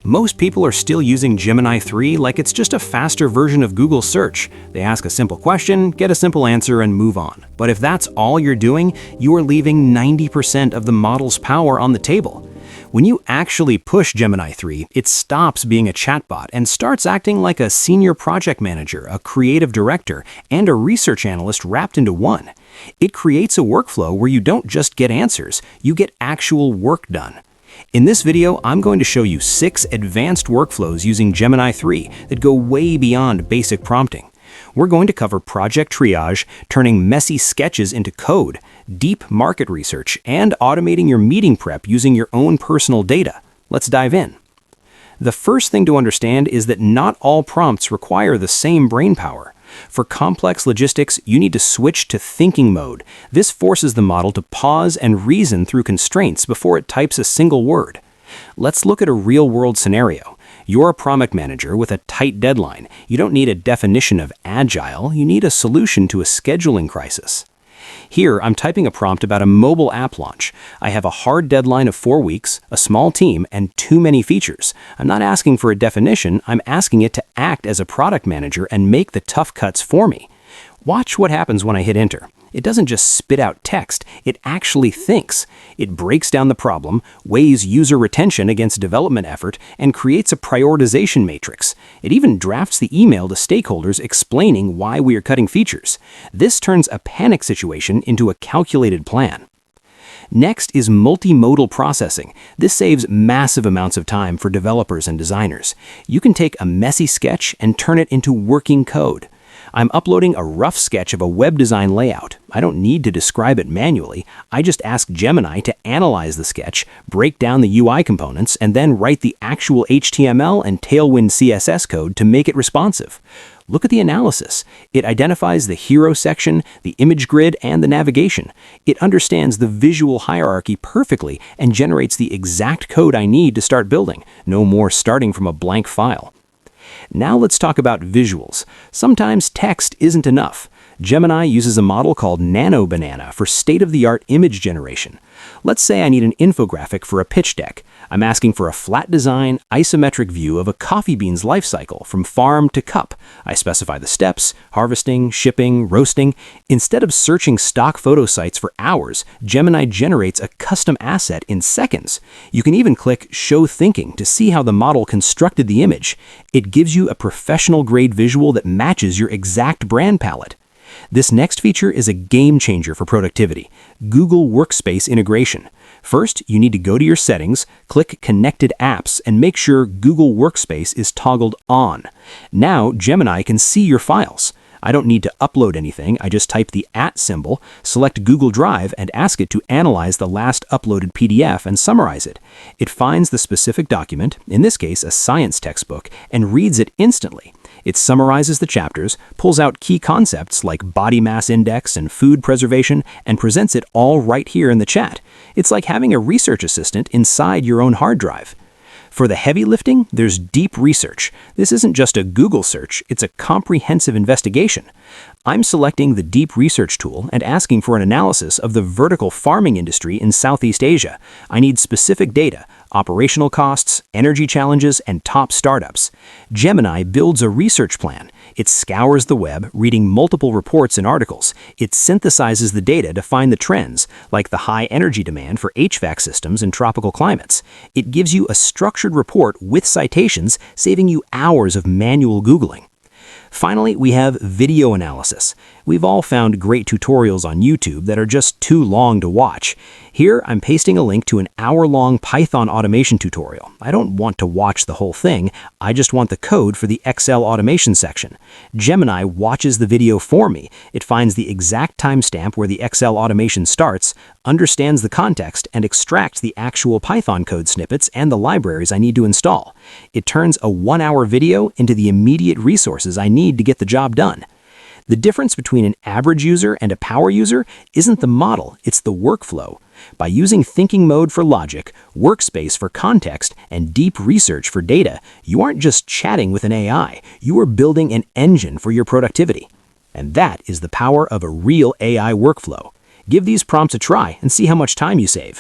Most people are still using Gemini 3 like it's just a faster version of Google search. They ask a simple question, get a simple answer, and move on. But if that's all you're doing, you are leaving 90% of the model's power on the table. When you actually push Gemini 3, it stops being a chatbot and starts acting like a senior project manager, a creative director, and a research analyst wrapped into one. It creates a workflow where you don't just get answers, you get actual work done. In this video, I'm going to show you 6 advanced workflows using Gemini 3 that go way beyond basic prompting. We're going to cover project triage, turning messy sketches into code, deep market research, and automating your meeting prep using your own personal data. Let's dive in. The first thing to understand is that not all prompts require the same brain power. For complex logistics, you need to switch to thinking mode. This forces the model to pause and reason through constraints before it types a single word. Let's look at a real-world scenario. You're a product manager with a tight deadline. You don't need a definition of agile, you need a solution to a scheduling crisis. Here, I'm typing a prompt about a mobile app launch. I have a hard deadline of 4 weeks, a small team, and too many features. I'm not asking for a definition, I'm asking it to act as a product manager and make the tough cuts for me. Watch what happens when I hit enter. It doesn't just spit out text, it actually thinks. It breaks down the problem, weighs user retention against development effort, and creates a prioritization matrix. It even drafts the email to stakeholders explaining why we are cutting features. This turns a panic situation into a calculated plan. Next is multimodal processing. This saves massive amounts of time for developers and designers. You can take a messy sketch and turn it into working code. I'm uploading a rough sketch of a web design layout. I don't need to describe it manually. I just ask Gemini to analyze the sketch, break down the UI components, and then write the actual HTML and Tailwind CSS code to make it responsive. Look at the analysis. It identifies the hero section, the image grid, and the navigation. It understands the visual hierarchy perfectly and generates the exact code I need to start building. No more starting from a blank file. Now let's talk about visuals. Sometimes text isn't enough. Gemini uses a model called Nano Banana for state-of-the-art image generation. Let's say I need an infographic for a pitch deck. I'm asking for a flat design, isometric view of a coffee bean's life cycle from farm to cup. I specify the steps, harvesting, shipping, roasting. Instead of searching stock photo sites for hours, Gemini generates a custom asset in seconds. You can even click Show Thinking to see how the model constructed the image. It gives you a professional-grade visual that matches your exact brand palette. This next feature is a game changer for productivity: Google Workspace integration. First, you need to go to your settings, click Connected Apps, and make sure Google Workspace is toggled on. Now, Gemini can see your files. I don't need to upload anything, I just type the @ symbol, select Google Drive, and ask it to analyze the last uploaded PDF and summarize it. It finds the specific document, in this case a science textbook, and reads it instantly. It summarizes the chapters, pulls out key concepts like body mass index and food preservation, and presents it all right here in the chat. It's like having a research assistant inside your own hard drive. For the heavy lifting, there's deep research. This isn't just a Google search, it's a comprehensive investigation. I'm selecting the deep research tool and asking for an analysis of the vertical farming industry in Southeast Asia. I need specific data, operational costs, energy challenges, and top startups. Gemini builds a research plan. It scours the web, reading multiple reports and articles. It synthesizes the data to find the trends, like the high energy demand for HVAC systems in tropical climates. It gives you a structured report with citations, saving you hours of manual Googling. Finally, we have video analysis. We've all found great tutorials on YouTube that are just too long to watch. Here, I'm pasting a link to an hour-long Python automation tutorial. I don't want to watch the whole thing, I just want the code for the Excel automation section. Gemini watches the video for me. It finds the exact timestamp where the Excel automation starts, understands the context, and extracts the actual Python code snippets and the libraries I need to install. It turns a 1-hour video into the immediate resources I need to get the job done. The difference between an average user and a power user isn't the model, it's the workflow. By using thinking mode for logic, workspace for context, and deep research for data, you aren't just chatting with an AI, you are building an engine for your productivity. And that is the power of a real AI workflow. Give these prompts a try and see how much time you save.